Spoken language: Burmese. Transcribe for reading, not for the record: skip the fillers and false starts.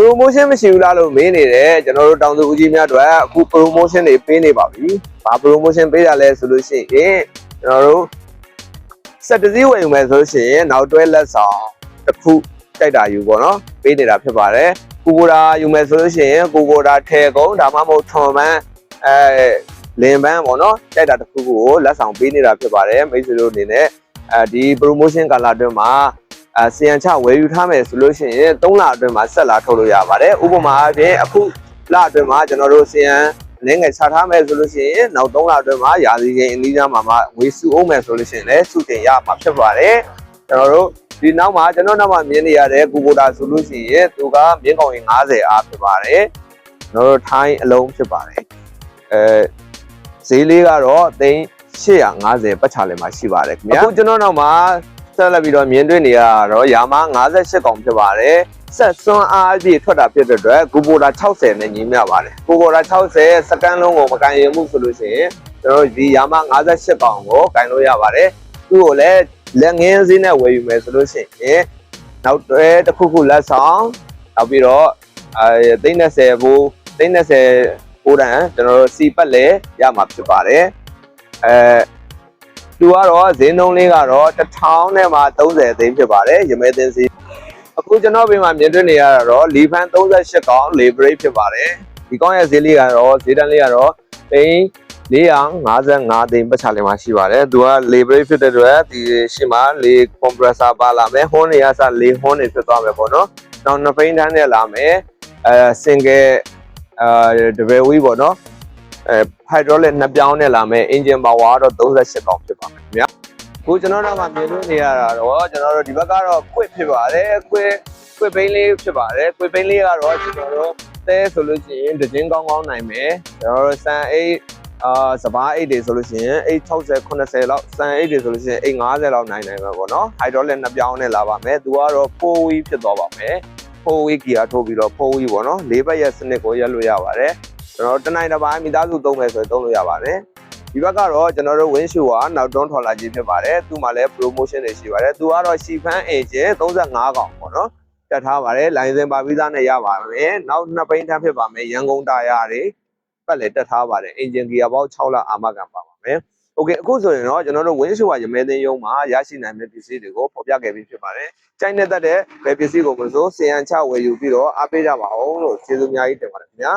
promotion မရှိဘူးလားလို့မေးနေတယ်ကျွန်တော်တို့တောင်သူဦးကြီးများတို့အခု promotion တွေပေးနေပါပြီ။ဘာ promotion ပေးတာလဲဆိုလို့ရှိရင်ကျွန်တော်တို့ဆက်တစည်းဝယ်ယူမယ်ဆိုလို့ရှိရင်နောက်တွဲလက်ဆောင်တစ်ခုတိုက်တာယူပေါ့နော်ပေးနေတာဖြစ်ပါတယ်။ကိုကိုတာယူမယ်ဆိုလို့ရှိရင်ကိုကိုတာထဲကုန်းဒါမှမဟုတ်ထွန်ပန်းလင်ပန်းပေါ့နော်တိုက်တာတစ်ခုကိုလက်ဆောင်ပေးနေတာဖြစ်ပါတယ်မိတ်ဆွေတို့အနေနဲ့ဒီ promotion ကာလအတွင်းမှာစီယံချဝယ်ယူထားမယ်ဆိုလို့ရှိရင်3လအတွင်းမှာဆက်လာထုတ်လို့ရပါတယ်ဥပမာအဖြစ်အခုလအတွင်းမှာကျွန်တော်တို့စီယံအနေငယ်ချထားမယ်ဆိုလို့ရှိရင်နောက်3လအတွင်းမှာရာသီချိန်အနည်းငယ်မှာငွေစုအောင်မယ်ဆိုလို့ရှိရင်လည်းစုတင်ရမှာဖြစ်ပါတယ်ကျွန်တော်တို့ဒီနောက်မှာကျွန်တော်နောက်မှာမြင်နေရတဲ့ကိုကိုတာဆိုလို့ရှိရင်သူကမြင်းကောင်ရင်90အားဖြစ်ပါတယ်ကျွန်တော်တို့ထိုင်းအလုံးဖြစ်ပါတယ်ဈေးလေးကတော့850ပတ်ချာလည်မှာရှိပါတယ်ခင်ဗျာအခုကျွန်တော်နောက်မှာဆက်လက်ပြီးတော့မြင်တွေ့နေရတော့ယာမ58ကောင်ဖြစ်ပါတယ်ဆက်စွန်းအားအပြည့်ထွက်တာဖြစ်တဲ့အတွက်ဂူပိုတာ60နဲ့ညီမျှပါတယ်ဂူပိုတာ60စကန်လုံးကိုမကန်ရင်မှုဆိုလို့ရှိရင်ကျွန်တော်ဒီယာမ58ကောင်ကိုကန်လို့ရပါတယ်သူ့ကိုလည်းလက်ငင်းစည်းနဲ့ဝယ်ယူမယ်ဆိုလို့ရှိရင်နောက်တွဲတစ်ခုခုလက်ဆောင်နောက်ပြီးတော့30ဘူး30ပိုးတန်ကျွန်တော်တို့စီပတ်လဲရမှာဖြစ်ပါတယ်သူကတော့ဈေးနှုန်းလေးကတော့1000နဲ့မှ30သိန်းဖြစ်ပါတယ်ရမဲသိန်းစီအခုကျွန်တော်ပြင်မှာမြင်တွေ့နေရတာတော့လီဖန်38ကောင်လေဘရိတ်ဖြစ်ပါတယ်ဒီကောင်ရဲ့ဈေးလေးကတော့ဈေးတန်းလေးကတော့သိန်း455သိန်းပတ်ချလေးမှာရှိပါတယ်သူကလေဘရိတ်ဖြစ်တဲ့အတွက်ဒီရှင်းမှာလေကွန်ပရက်ဆာပါလာမယ်ဟွန်းနေရစလေဟွန်းနေဖြစ်သွားမယ်ပေါ့နော်နောက်2ဖိန်းတန်းနဲ့လာမယ်စင်ကယ်တပယ်ဝီးပေါ့နော်hydraulic နှစ်ပြောင်းနဲ့လာမယ် engine power တော့38ကောင်ဖြစ်ပါမယ်ခင်ဗျာအခုကျွန်တော်တို့ကမြင်လို့နေရတာတော့ကျွန်တော်တို့ဒီဘက်ကတော့ quick ဖြစ်ပါတယ်quick ဘိန်းလေးဖြစ်ပါတယ် quick ဘိန်းလေးကတော့ကျွန်တော်တို့သဲဆိုလို့ရှိရင်တခြင်းကောင်းကောင်းနိုင်မယ်ကျွန်တော်တို့စံအိတ်စပားအိတ်တွေဆိုလို့ရှိရင်အိတ်60 80လောက်စံအိတ်တွေဆိုလို့ရှိရင်အိတ်50လောက်နိုင်မှာပေါ့နော် hydraulic နှစ်ပြောင်းနဲ့လာပါမယ်သူကတော့ 4 wheel ဖြစ်သွားပါမယ်4 wheel gear ထိုးပြီးတော့4 wheel ပေါ့နော်၄ဘက်ရဲ့စနစ်ကိုရက်လို့ရပါတယ်ကျွန်တော်တနိုင်တစ်ပိုင်းမိသားစုသုံးမယ်ဆိုရင်သုံးလို့ရပါတယ်ဒီဘက်ကတော့ကျွန်တော်တို့ windshield ကနောက်တွန်းထော်လာခြင်းဖြစ်ပါတယ်သူ့မှာလည်း promotion တွေရှိပါတယ်သူကတော့ရှီဖန် engine 35ကောင်ပေါ့နော်တက်ထားပါတယ်လိုင်စင်ပါဗီဇာနဲ့ရပါမယ်နောက်2ပိန်းထမ်းဖြစ်ပါမယ်ရန်ကုန်တာယာတွေပတ်လေတက်ထားပါတယ် engine gear ပေါင်း6လအာမခံပါပါမယ်โอเคအခုဆိုရင်တော့ကျွန်တော်တို့ windshield ကရမဲသိန်းရုံးမှာရရှိနိုင်မယ့်ပစ္စည်းတွေကိုဖော်ပြခဲ့ပြီးဖြစ်ပါတယ်ကြိုက်နေတဲ့ဘယ်ပစ္စည်းကိုမဆိုစီယံချဝယ်ယူပြီးတော့အားပေးကြပါအောင်လို့ကျေးဇူးအများကြီးတင်ပါတယ်ခင်ဗျာ